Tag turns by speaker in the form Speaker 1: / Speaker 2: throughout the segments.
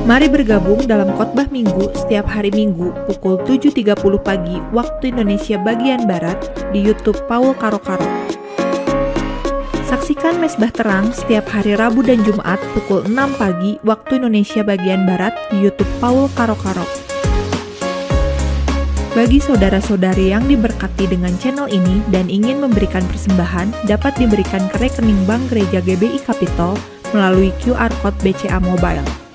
Speaker 1: Mari bergabung dalam khotbah Minggu setiap hari Minggu pukul 7.30 pagi waktu Indonesia bagian Barat di YouTube Paul Karo-Karo. Saksikan Mesbah Terang setiap hari Rabu dan Jumat pukul 6 pagi waktu Indonesia bagian Barat di YouTube Paul Karo-Karo. Bagi saudara-saudari yang diberkati dengan channel ini dan ingin memberikan persembahan, dapat diberikan ke rekening Bank Gereja GBI Kapitol melalui QR Code BCA Mobile.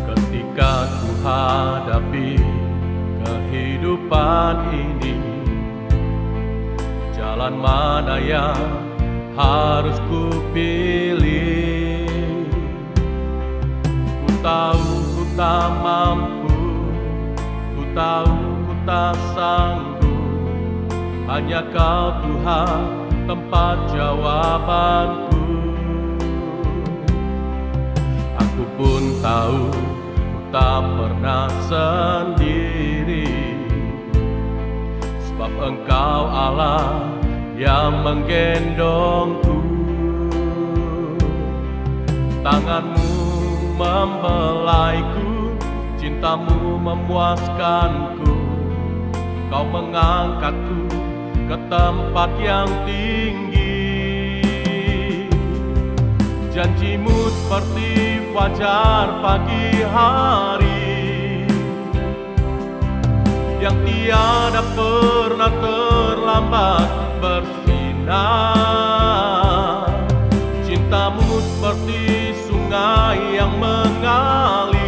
Speaker 2: Ketika ku hadapi kehidupan ini, jalan mana yang harus ku pilih? Ku tahu ku tak mampu, ku tahu ku tak sanggup. Hanya Kau Tuhan tempat jawabanku. Aku pun tahu ku tak pernah sendiri, sebab Engkau Allah yang menggendongku. Tangan-Mu membelaiku, cinta-Mu memuaskanku. Kau mengangkatku ke tempat yang tinggi. Janji-Mu seperti fajar pagi hari, yang tiada pernah terlambat bersinar. Cinta-Mu seperti sungai yang mengalir,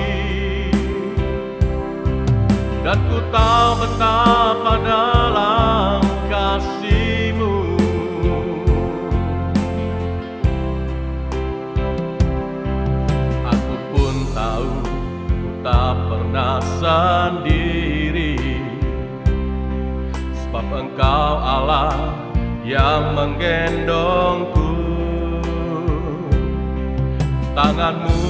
Speaker 2: dan ku tahu betapa dalam kasih-Mu. Aku pun tahu ku tak pernah sendiri, sebab Engkau Allah yang menggendongku. Tangan-Mu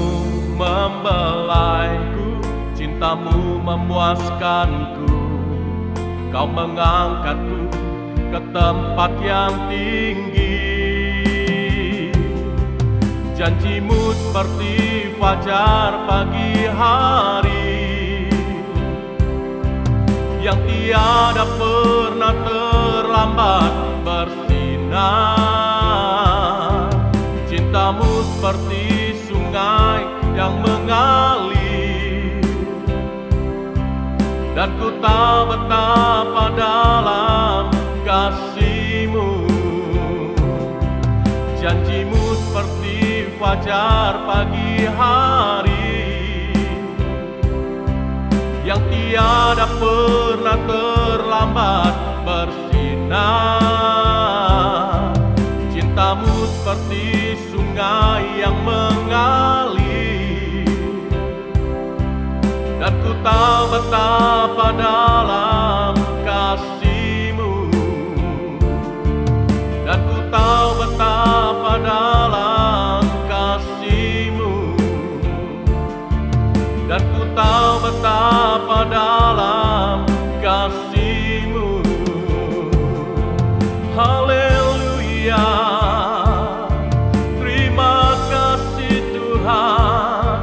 Speaker 2: membelaiku, cinta-Mu memuaskanku. Kau mengangkatku ke tempat yang tinggi. Janji-Mu seperti fajar pagi hari, yang tiada pernah terlambat bersinar. Cinta-Mu seperti sungai yang mengalir, dan ku tahu betapa dalam kasih-Mu. Janji-Mu seperti fajar pagi hari, yang tiada pernah terlambat bersinar. Cinta-Mu seperti sungai yang mengalir, dan ku tahu betapa dalam kasih-Mu. Dan ku tahu betapa dalam kasih-Mu. Dan ku tahu betapa dalam kasih-Mu. Haleluya, terima kasih Tuhan,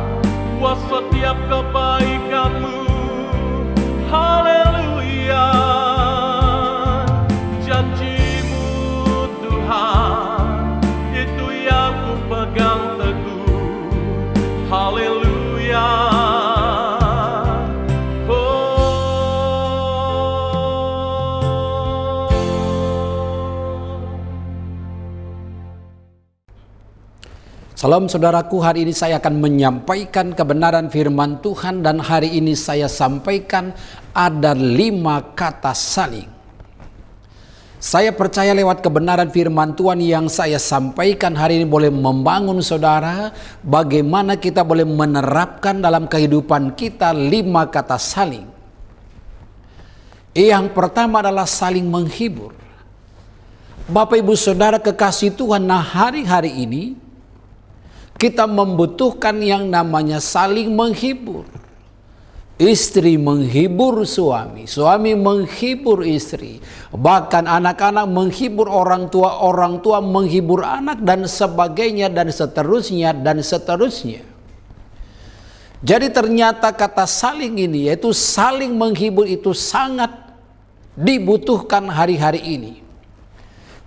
Speaker 2: buat setiap kebaikan-Mu
Speaker 3: Shalom saudaraku, hari ini saya akan menyampaikan kebenaran firman Tuhan dan hari ini saya sampaikan ada 5 kata saling. Saya percaya lewat kebenaran firman Tuhan yang saya sampaikan hari ini boleh membangun saudara bagaimana kita boleh menerapkan dalam kehidupan kita 5 kata saling. Yang pertama adalah saling menghibur. Bapak ibu saudara kekasih Tuhan, nah hari-hari ini kita membutuhkan yang namanya saling menghibur. Istri menghibur suami, suami menghibur istri, bahkan anak-anak menghibur orang tua menghibur anak, dan sebagainya, dan seterusnya, dan seterusnya. Jadi ternyata kata saling ini, yaitu saling menghibur, itu sangat dibutuhkan hari-hari ini.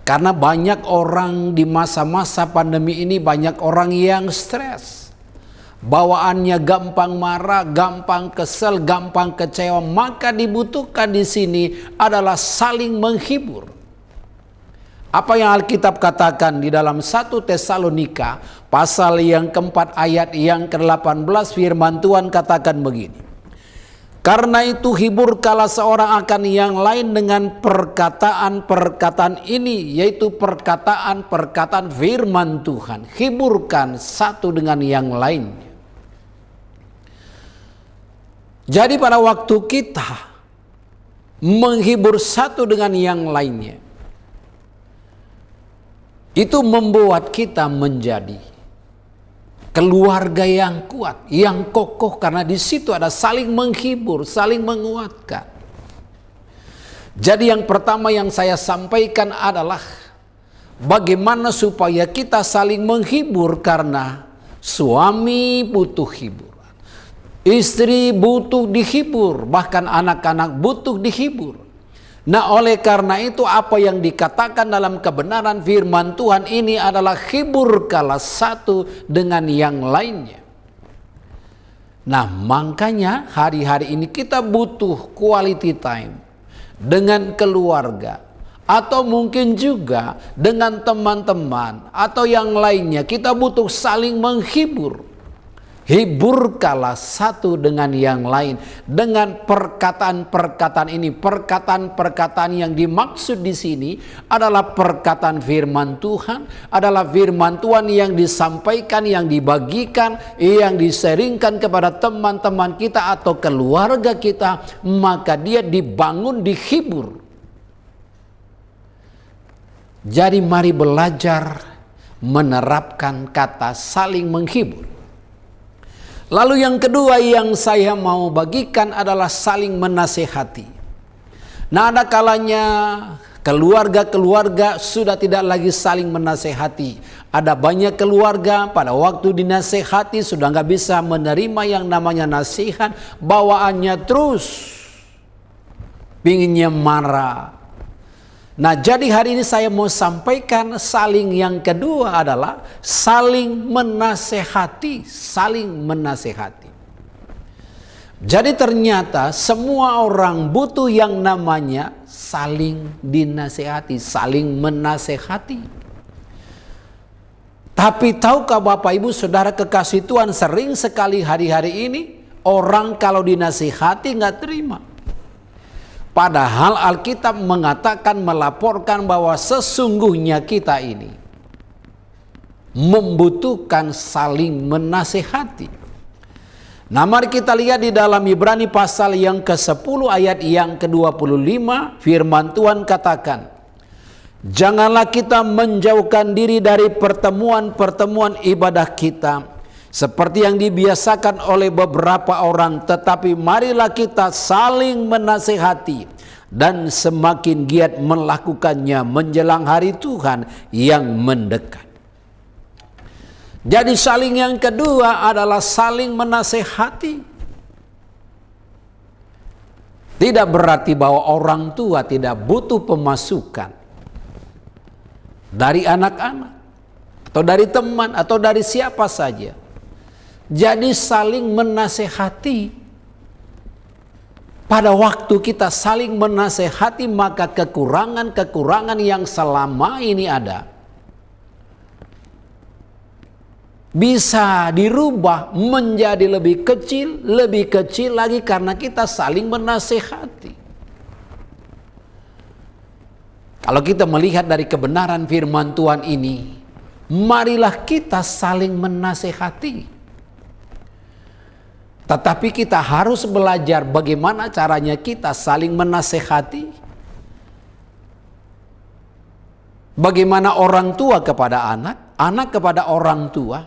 Speaker 3: Karena banyak orang di masa-masa pandemi ini, banyak orang yang stres. Bawaannya gampang marah, gampang kesel, gampang kecewa. Maka dibutuhkan di sini adalah saling menghibur. Apa yang Alkitab katakan di dalam 1 Tesalonika pasal yang keempat ayat yang ke-18, firman Tuhan katakan begini. Karena itu hiburkanlah seorang akan yang lain dengan perkataan-perkataan ini, yaitu perkataan-perkataan firman Tuhan. Hiburkan satu dengan yang lainnya. Jadi pada waktu kita menghibur satu dengan yang lainnya, itu membuat kita menjadi keluarga yang kuat, yang kokoh, karena di situ ada saling menghibur, saling menguatkan. Jadi yang pertama yang saya sampaikan adalah bagaimana supaya kita saling menghibur, karena suami butuh hiburan, istri butuh dihibur, bahkan anak-anak butuh dihibur. Nah, oleh karena itu apa yang dikatakan dalam kebenaran firman Tuhan ini adalah hiburkanlah satu dengan yang lainnya. Nah, makanya hari-hari ini kita butuh quality time dengan keluarga, atau mungkin juga dengan teman-teman atau yang lainnya. Kita butuh saling menghibur. Hiburkanlah satu dengan yang lain dengan perkataan-perkataan ini. Perkataan-perkataan yang dimaksud di sini adalah perkataan firman Tuhan, adalah firman Tuhan yang disampaikan, yang dibagikan, yang diseringkan kepada teman-teman kita atau keluarga kita, maka dia dibangun, dihibur. Jadi mari belajar menerapkan kata saling menghibur. Lalu yang kedua yang saya mau bagikan adalah saling menasehati. Nah, ada kalanya keluarga-keluarga sudah tidak lagi saling menasehati. Ada banyak keluarga pada waktu dinasehati sudah nggak bisa menerima yang namanya nasihat. Bawaannya terus pinginnya marah. Nah, jadi hari ini saya mau sampaikan saling yang kedua adalah saling menasehati, saling menasehati. Jadi ternyata semua orang butuh yang namanya saling dinasehati, saling menasehati. Tapi tahukah Bapak Ibu Saudara kekasih Tuhan, sering sekali hari-hari ini orang kalau dinasehati nggak terima. Padahal Alkitab mengatakan, melaporkan bahwa sesungguhnya kita ini membutuhkan saling menasehati. Nah, mari kita lihat di dalam Ibrani pasal yang ke-10 ayat yang ke-25, firman Tuhan katakan, janganlah kita menjauhkan diri dari pertemuan-pertemuan ibadah kita, seperti yang dibiasakan oleh beberapa orang, tetapi marilah kita saling menasehati dan semakin giat melakukannya menjelang hari Tuhan yang mendekat. Jadi saling yang kedua adalah saling menasehati. Tidak berarti bahwa orang tua tidak butuh pemasukan dari anak-anak atau dari teman atau dari siapa saja. Jadi saling menasehati. Pada waktu kita saling menasehati, maka kekurangan-kekurangan yang selama ini ada bisa dirubah menjadi lebih kecil lagi karena kita saling menasehati. Kalau kita melihat dari kebenaran firman Tuhan ini, marilah kita saling menasehati. Tetapi kita harus belajar bagaimana caranya kita saling menasehati. Bagaimana orang tua kepada anak, anak kepada orang tua.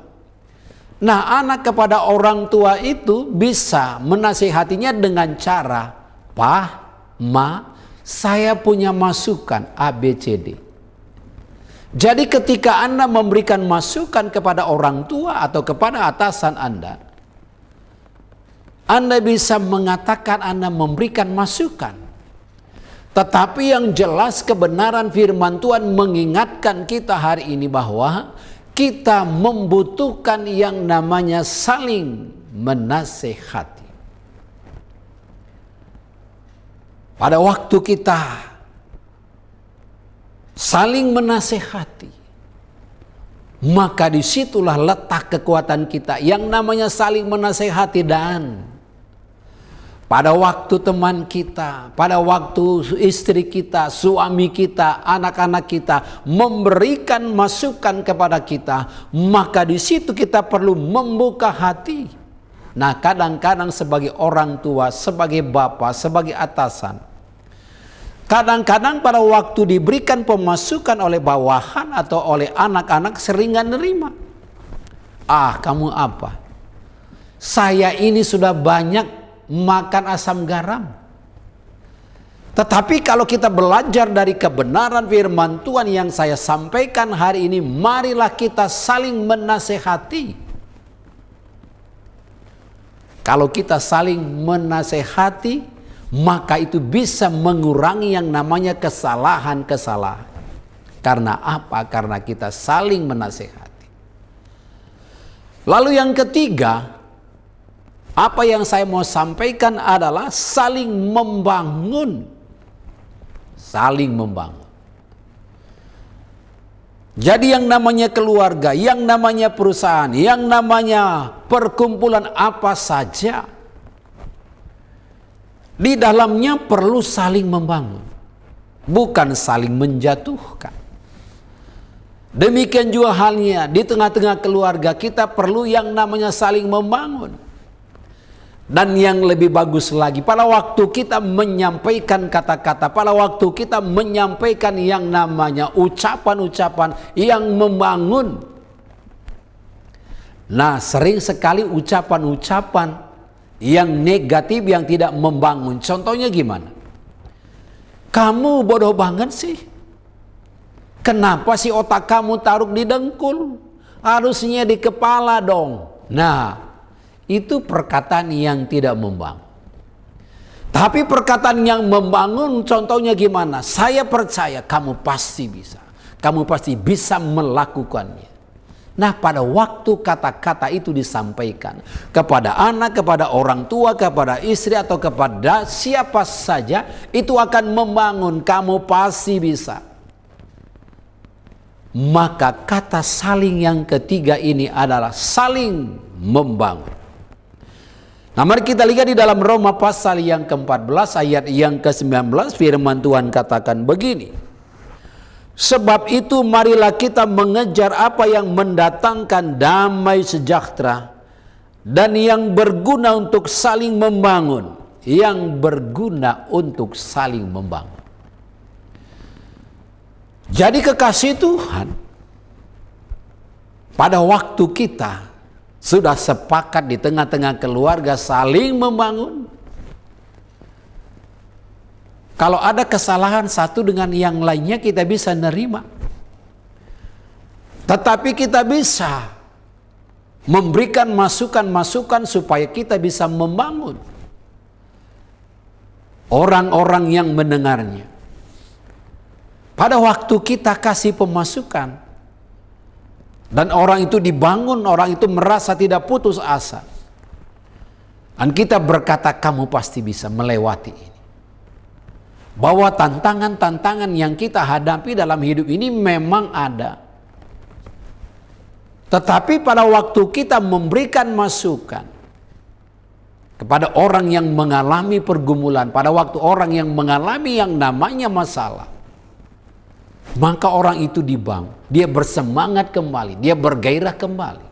Speaker 3: Nah, anak kepada orang tua itu bisa menasehatinya dengan cara, "Pak, Ma, saya punya masukan A, B, C, D." Jadi ketika Anda memberikan masukan kepada orang tua atau kepada atasan Anda bisa mengatakan Anda memberikan masukan. Tetapi yang jelas kebenaran firman Tuhan mengingatkan kita hari ini bahwa kita membutuhkan yang namanya saling menasehati. Pada waktu kita saling menasehati, maka disitulah letak kekuatan kita yang namanya saling menasehati. Dan pada waktu teman kita, pada waktu istri kita, suami kita, anak-anak kita memberikan masukan kepada kita, maka di situ kita perlu membuka hati. Nah, kadang-kadang sebagai orang tua, sebagai bapak, sebagai atasan, kadang-kadang pada waktu diberikan pemasukan oleh bawahan atau oleh anak-anak sering nggak nerima. "Ah, kamu apa? Saya ini sudah banyak makan asam garam." Tetapi kalau kita belajar dari kebenaran firman Tuhan yang saya sampaikan hari ini, marilah kita saling menasehati. Kalau kita saling menasehati, maka itu bisa mengurangi yang namanya kesalahan-kesalahan. Karena apa? Karena kita saling menasehati. Lalu yang ketiga, apa yang saya mau sampaikan adalah saling membangun. Saling membangun. Jadi yang namanya keluarga, yang namanya perusahaan, yang namanya perkumpulan apa saja, di dalamnya perlu saling membangun, bukan saling menjatuhkan. Demikian juga halnya di tengah-tengah keluarga kita perlu yang namanya saling membangun. Dan yang lebih bagus lagi, pada waktu kita menyampaikan kata-kata, pada waktu kita menyampaikan yang namanya ucapan-ucapan yang membangun. Nah, sering sekali ucapan-ucapan yang negatif, yang tidak membangun. Contohnya gimana? "Kamu bodoh banget sih. Kenapa sih otak kamu taruh di dengkul? Harusnya di kepala dong." Nah, itu perkataan yang tidak membangun. Tapi perkataan yang membangun contohnya gimana? "Saya percaya kamu pasti bisa. Kamu pasti bisa melakukannya." Nah, pada waktu kata-kata itu disampaikan kepada anak, kepada orang tua, kepada istri, atau kepada siapa saja, itu akan membangun. Kamu pasti bisa. Maka kata saling yang ketiga ini adalah saling membangun. Nah, mari kita lihat di dalam Roma pasal yang ke-14 ayat yang ke-19, firman Tuhan katakan begini. "Sebab itu marilah kita mengejar apa yang mendatangkan damai sejahtera dan yang berguna untuk saling membangun." Yang berguna untuk saling membangun. Jadi kekasih Tuhan, pada waktu kita sudah sepakat di tengah-tengah keluarga saling membangun, kalau ada kesalahan satu dengan yang lainnya kita bisa nerima. Tetapi kita bisa memberikan masukan-masukan supaya kita bisa membangun orang-orang yang mendengarnya. Pada waktu kita kasih pemasukan, dan orang itu dibangun, orang itu merasa tidak putus asa, dan kita berkata, "Kamu pasti bisa melewati ini." Bahwa tantangan-tantangan yang kita hadapi dalam hidup ini memang ada. Tetapi pada waktu kita memberikan masukan kepada orang yang mengalami pergumulan, pada waktu orang yang mengalami yang namanya masalah, maka orang itu dibangun, dia bersemangat kembali, dia bergairah kembali.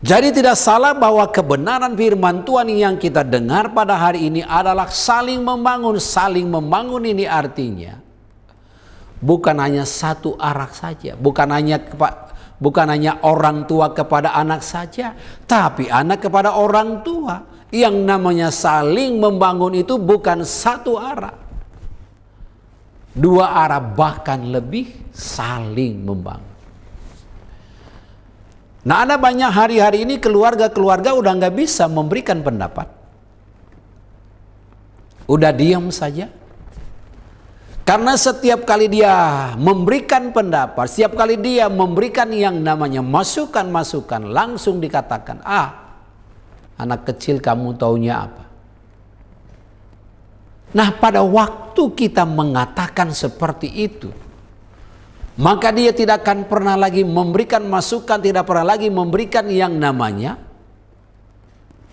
Speaker 3: Jadi tidak salah bahwa kebenaran firman Tuhan yang kita dengar pada hari ini adalah saling membangun. Saling membangun ini artinya bukan hanya satu arah saja, bukan hanya orang tua kepada anak saja, tapi anak kepada orang tua. Yang namanya saling membangun itu bukan satu arah, dua arah, bahkan lebih saling membangun. Nah, ada banyak hari-hari ini keluarga-keluarga udah nggak bisa memberikan pendapat, udah diam saja. Karena setiap kali dia memberikan pendapat, setiap kali dia memberikan yang namanya masukan-masukan, langsung dikatakan, anak kecil kamu taunya apa? Nah, pada waktu kita mengatakan seperti itu, maka dia tidak akan pernah lagi memberikan masukan, tidak pernah lagi memberikan yang namanya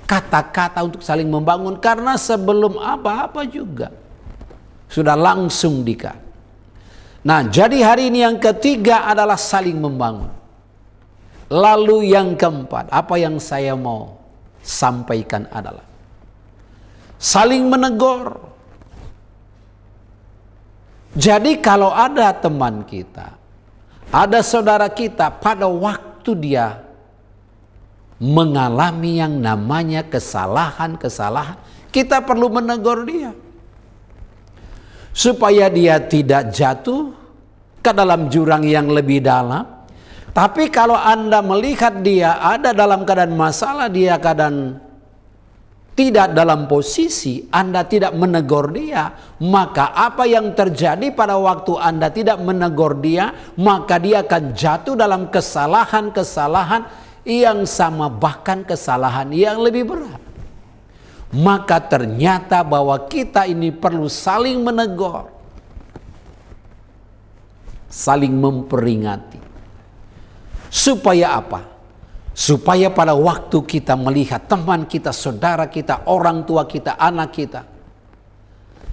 Speaker 3: kata-kata untuk saling membangun. Karena sebelum apa-apa juga sudah langsung dikat. Nah, jadi hari ini yang ketiga adalah saling membangun. Lalu yang keempat, apa yang saya mau sampaikan adalah saling menegur. Jadi kalau ada teman kita, ada saudara kita, pada waktu dia mengalami yang namanya kesalahan-kesalahan, kita perlu menegur dia supaya dia tidak jatuh ke dalam jurang yang lebih dalam. Tapi kalau Anda melihat dia ada dalam keadaan masalah, dia keadaan tidak dalam posisi, Anda tidak menegur dia, maka apa yang terjadi pada waktu Anda tidak menegur dia, maka dia akan jatuh dalam kesalahan-kesalahan yang sama, bahkan kesalahan yang lebih berat. Maka ternyata bahwa kita ini perlu saling menegur, saling memperingati. Supaya apa? Supaya pada waktu kita melihat teman kita, saudara kita, orang tua kita, anak kita,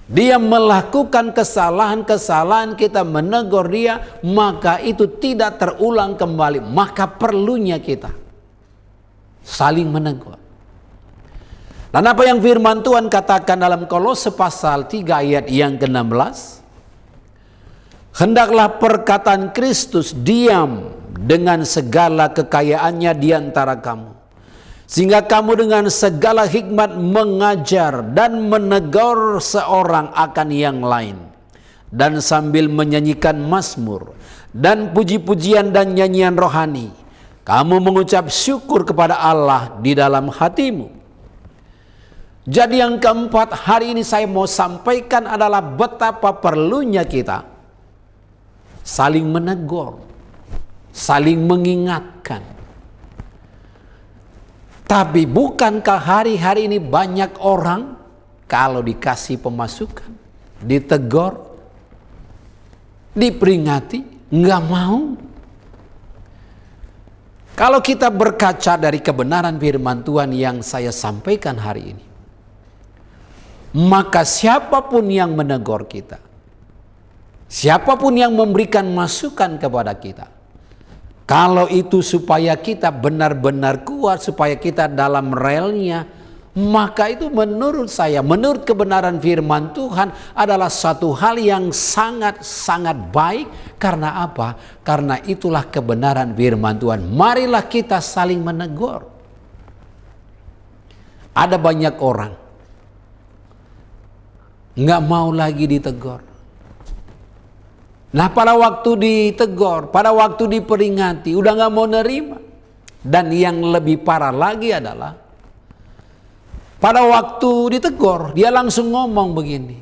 Speaker 3: dia melakukan kesalahan-kesalahan, kita menegur dia, maka itu tidak terulang kembali. Maka perlunya kita saling menegur. Dan apa yang firman Tuhan katakan dalam Kolose pasal 3 ayat yang ke-16, hendaklah perkataan Kristus diam dengan segala kekayaannya di antara kamu, sehingga kamu dengan segala hikmat mengajar dan menegur seorang akan yang lain, dan sambil menyanyikan mazmur dan puji-pujian dan nyanyian rohani, kamu mengucap syukur kepada Allah di dalam hatimu. Jadi yang keempat, hari ini saya mau sampaikan adalah betapa perlunya kita saling menegur, saling mengingatkan. Tapi bukankah hari-hari ini banyak orang kalau dikasih pemasukan, ditegur, diperingati, nggak mau? Kalau kita berkaca dari kebenaran firman Tuhan yang saya sampaikan hari ini, maka siapapun yang menegur kita, siapapun yang memberikan masukan kepada kita, kalau itu supaya kita benar-benar kuat, supaya kita dalam relnya, maka itu menurut saya, menurut kebenaran firman Tuhan adalah satu hal yang sangat-sangat baik. Karena apa? Karena itulah kebenaran firman Tuhan. Marilah kita saling menegur. Ada banyak orang nggak mau lagi ditegur. Nah, pada waktu ditegur, pada waktu diperingati, udah nggak mau nerima. Dan yang lebih parah lagi adalah pada waktu ditegur, dia langsung ngomong begini,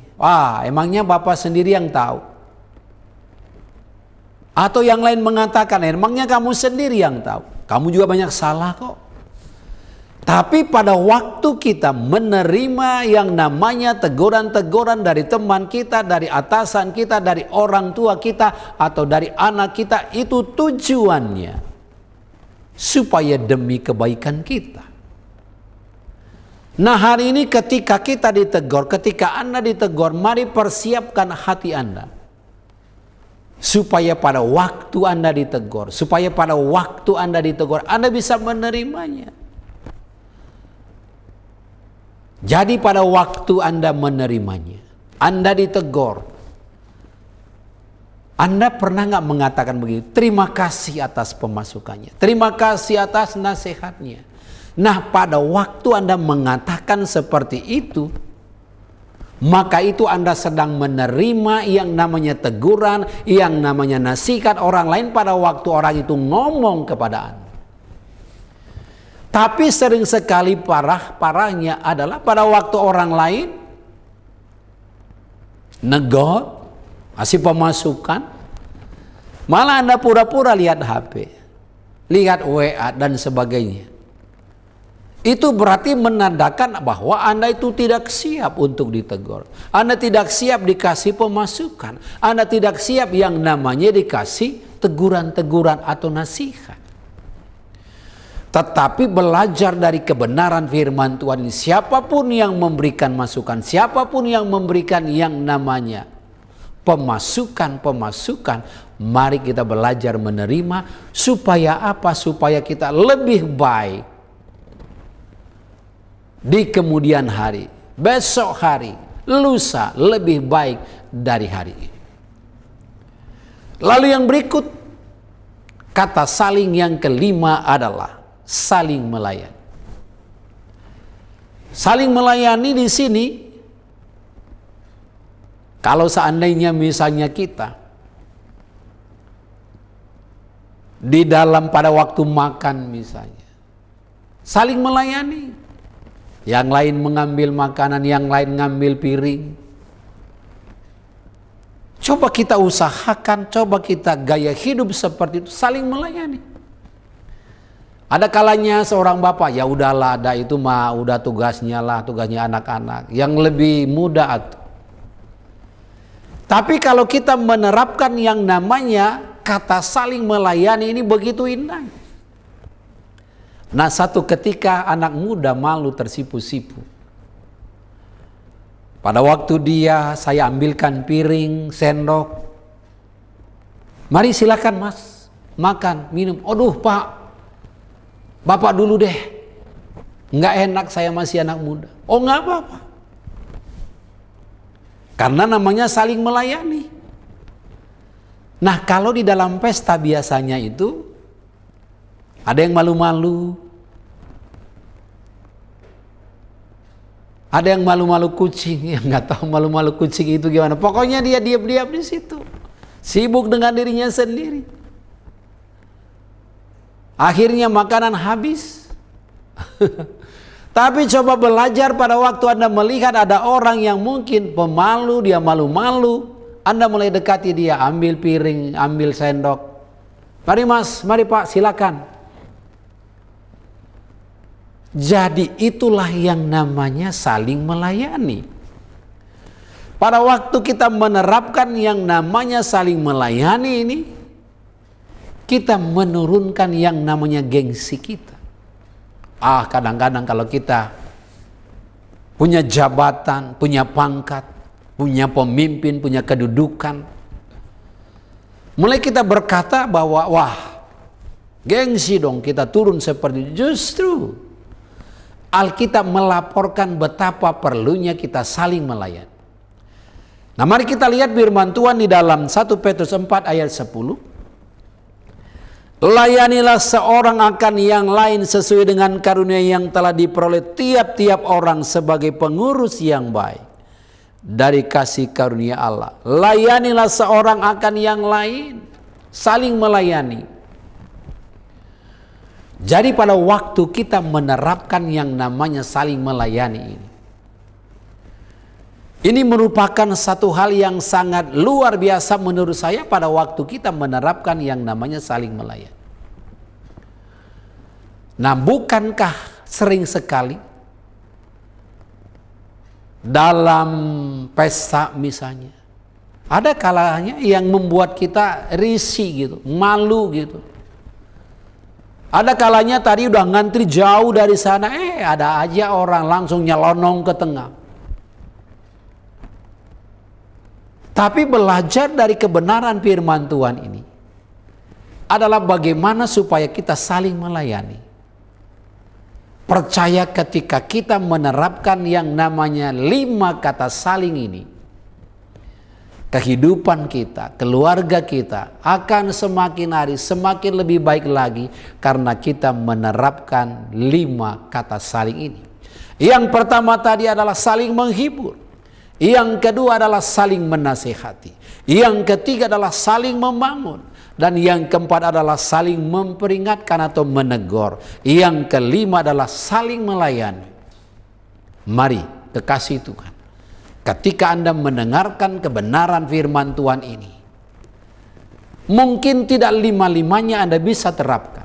Speaker 3: emangnya Bapak sendiri yang tahu? Atau yang lain mengatakan, emangnya kamu sendiri yang tahu? Kamu juga banyak salah kok. Tapi pada waktu kita menerima yang namanya teguran-teguran dari teman kita, dari atasan kita, dari orang tua kita, atau dari anak kita, itu tujuannya supaya demi kebaikan kita. Nah, hari ini ketika kita ditegur, ketika Anda ditegur, mari persiapkan hati Anda supaya pada waktu Anda ditegur, Anda bisa menerimanya. Jadi pada waktu Anda menerimanya, Anda ditegur, Anda pernah nggak mengatakan begitu? Terima kasih atas pemasukannya, terima kasih atas nasihatnya. Nah, pada waktu Anda mengatakan seperti itu, maka itu Anda sedang menerima yang namanya teguran, yang namanya nasihat orang lain pada waktu orang itu ngomong kepada Anda. Tapi sering sekali parahnya adalah pada waktu orang lain negor, kasih pemasukan, malah Anda pura-pura lihat HP, lihat WA dan sebagainya. Itu berarti menandakan bahwa Anda itu tidak siap untuk ditegur. Anda tidak siap dikasih pemasukan. Anda tidak siap yang namanya dikasih teguran-teguran atau nasihat. Tetapi belajar dari kebenaran firman Tuhan ini, siapapun yang memberikan masukan, siapapun yang memberikan yang namanya pemasukan, mari kita belajar menerima. Supaya apa? Supaya kita lebih baik di kemudian hari, besok hari, lusa lebih baik dari hari ini. Lalu yang berikut, kata saling yang kelima adalah saling melayani. Saling melayani di sini, kalau seandainya misalnya kita di dalam pada waktu makan misalnya, saling melayani. Yang lain mengambil makanan, yang lain ngambil piring. Coba kita usahakan, coba kita gaya hidup seperti itu, saling melayani. Ada kalanya seorang bapak, ya udahlah, ada itu mah udah tugasnya anak-anak yang lebih muda atau. Tapi kalau kita menerapkan yang namanya kata saling melayani ini begitu indah. Nah, satu ketika anak muda malu tersipu-sipu. Pada waktu saya ambilkan piring, sendok. Mari silakan mas, makan, minum. Aduh pak, bapak dulu deh. Nggak enak, saya masih anak muda. Oh nggak apa-apa. Karena namanya saling melayani. Nah, kalau di dalam pesta biasanya itu ada yang malu-malu. Ada yang malu-malu kucing, yang nggak tahu malu-malu kucing itu gimana. Pokoknya dia diam-diam di situ, sibuk dengan dirinya sendiri. Akhirnya makanan habis. Tapi coba belajar pada waktu Anda melihat ada orang yang mungkin pemalu, dia malu-malu. Anda mulai dekati dia, ambil piring, ambil sendok. Mari mas, mari pak, silakan. Jadi itulah yang namanya saling melayani. Pada waktu kita menerapkan yang namanya saling melayani ini, kita menurunkan yang namanya gengsi kita. Kadang-kadang kalau kita punya jabatan, punya pangkat, punya pemimpin, punya kedudukan, mulai kita berkata bahwa wah, gengsi dong kita turun seperti itu. Justru Alkitab melaporkan betapa perlunya kita saling melayani. Nah, mari kita lihat firman Tuhan di dalam 1 Petrus 4 ayat 10. Layanilah seorang akan yang lain sesuai dengan karunia yang telah diperoleh tiap-tiap orang sebagai pengurus yang baik dari kasih karunia Allah. Layanilah seorang akan yang lain, saling melayani. Jadi pada waktu kita menerapkan yang namanya saling melayani ini merupakan satu hal yang sangat luar biasa menurut saya pada waktu kita menerapkan yang namanya saling melayani. Nah, bukankah sering sekali dalam pesta misalnya, ada kalanya yang membuat kita risih gitu, malu gitu. Ada kalanya tadi udah ngantri jauh dari sana, ada aja orang langsung nyelonong ke tengah. Tapi belajar dari kebenaran firman Tuhan ini adalah bagaimana supaya kita saling melayani. Percaya ketika kita menerapkan yang namanya 5 kata saling ini, kehidupan kita, keluarga kita akan semakin hari semakin lebih baik lagi karena kita menerapkan 5 kata saling ini. Yang pertama tadi adalah saling menghibur. Yang kedua adalah saling menasihati. Yang ketiga adalah saling membangun. Dan yang keempat adalah saling memperingatkan atau menegur. Yang kelima adalah saling melayani. Mari, kekasih Tuhan, ketika Anda mendengarkan kebenaran firman Tuhan ini, mungkin tidak 5-5-nya Anda bisa terapkan.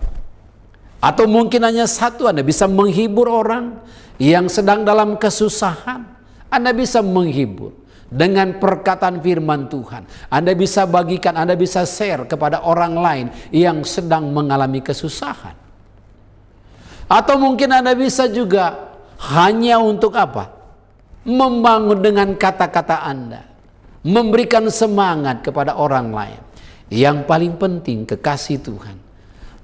Speaker 3: Atau mungkin hanya 1 Anda bisa menghibur orang yang sedang dalam kesusahan. Anda bisa menghibur dengan perkataan firman Tuhan. Anda bisa bagikan, Anda bisa share kepada orang lain yang sedang mengalami kesusahan. Atau mungkin Anda bisa juga hanya untuk apa? Membangun dengan kata-kata Anda. Memberikan semangat kepada orang lain. Yang paling penting, kekasih Tuhan,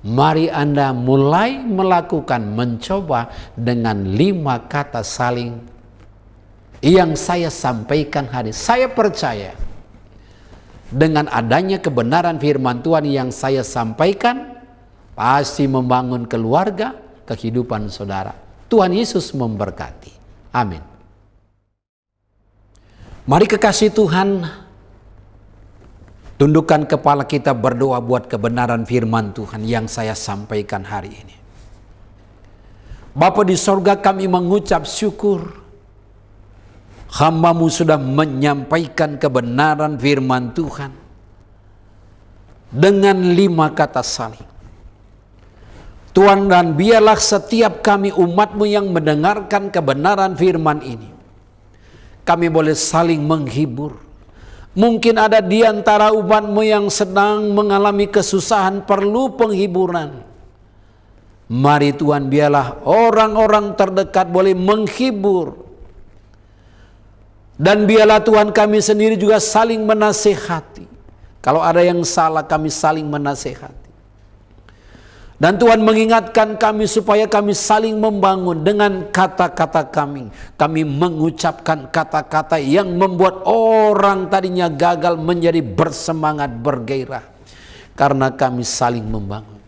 Speaker 3: mari Anda mulai melakukan, mencoba dengan 5 kata saling yang saya sampaikan hari. Saya percaya dengan adanya kebenaran firman Tuhan yang saya sampaikan pasti membangun keluarga, kehidupan saudara. Tuhan Yesus memberkati. Amin. Mari kekasih Tuhan, tundukkan kepala kita berdoa buat kebenaran firman Tuhan yang saya sampaikan hari ini. Bapa di sorga, kami mengucap syukur hamba-Mu sudah menyampaikan kebenaran firman Tuhan dengan 5 kata saling. Tuhan, dan biarlah setiap kami umat-Mu yang mendengarkan kebenaran firman ini, kami boleh saling menghibur. Mungkin ada di antara umat-Mu yang sedang mengalami kesusahan, perlu penghiburan. Mari Tuhan, biarlah orang-orang terdekat boleh menghibur. Dan biarlah Tuhan kami sendiri juga saling menasehati. Kalau ada yang salah, kami saling menasehati. Dan Tuhan mengingatkan kami supaya kami saling membangun dengan kata-kata kami. Kami mengucapkan kata-kata yang membuat orang tadinya gagal menjadi bersemangat, bergairah. Karena kami saling membangun.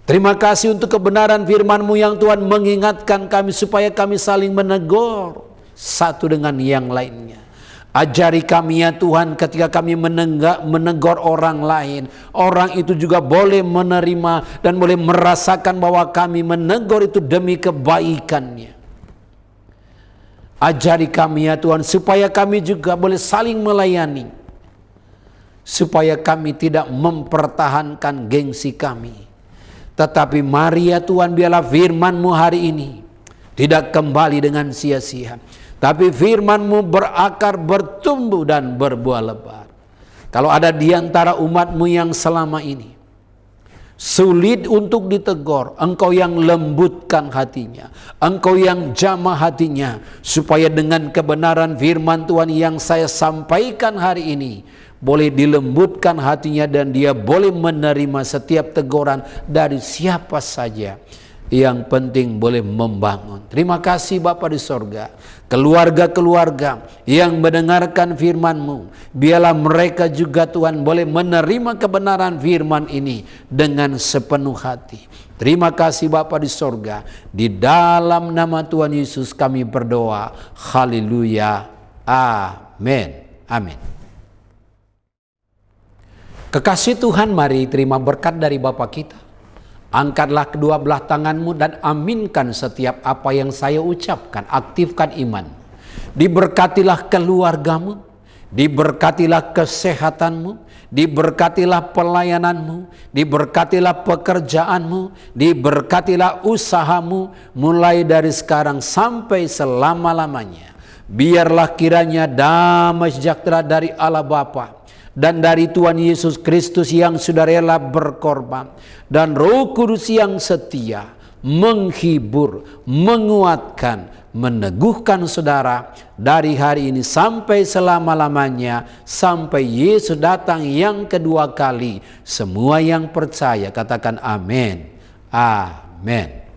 Speaker 3: Terima kasih untuk kebenaran firman-Mu yang Tuhan mengingatkan kami supaya kami saling menegur satu dengan yang lainnya. Ajari kami ya Tuhan, ketika kami menegur orang lain, orang itu juga boleh menerima dan boleh merasakan bahwa kami menegur itu demi kebaikannya. Ajari kami ya Tuhan, supaya kami juga boleh saling melayani, supaya kami tidak mempertahankan gengsi kami. Tetapi mari ya Tuhan, biarlah firman-Mu hari ini tidak kembali dengan sia-sia, tapi firman-Mu berakar, bertumbuh dan berbuah lebat. Kalau ada di antara umat-Mu yang selama ini sulit untuk ditegur, Engkau yang lembutkan hatinya, Engkau yang jamah hatinya, supaya dengan kebenaran firman Tuhan yang saya sampaikan hari ini boleh dilembutkan hatinya dan dia boleh menerima setiap teguran dari siapa saja. Yang penting boleh membangun. Terima kasih Bapa di sorga. Keluarga-keluarga yang mendengarkan firman-Mu, biarlah mereka juga Tuhan boleh menerima kebenaran firman ini dengan sepenuh hati. Terima kasih Bapa di sorga. Di dalam nama Tuhan Yesus kami berdoa. Haleluya. Amin. Amin. Kekasih Tuhan, mari terima berkat dari Bapa kita. Angkatlah kedua belah tanganmu dan aminkan setiap apa yang saya ucapkan. Aktifkan iman. Diberkatilah keluargamu, Diberkatilah kesehatanmu, diberkatilah pelayananmu, diberkatilah pekerjaanmu, diberkatilah usahamu mulai dari sekarang sampai selama-lamanya. Biarlah kiranya damai sejahtera dari Allah Bapa dan dari Tuhan Yesus Kristus yang sudah rela berkorban, dan Roh Kudus yang setia menghibur, menguatkan, meneguhkan saudara dari hari ini sampai selama-lamanya, sampai Yesus datang yang kedua kali. Semua yang percaya katakan amin. Amin.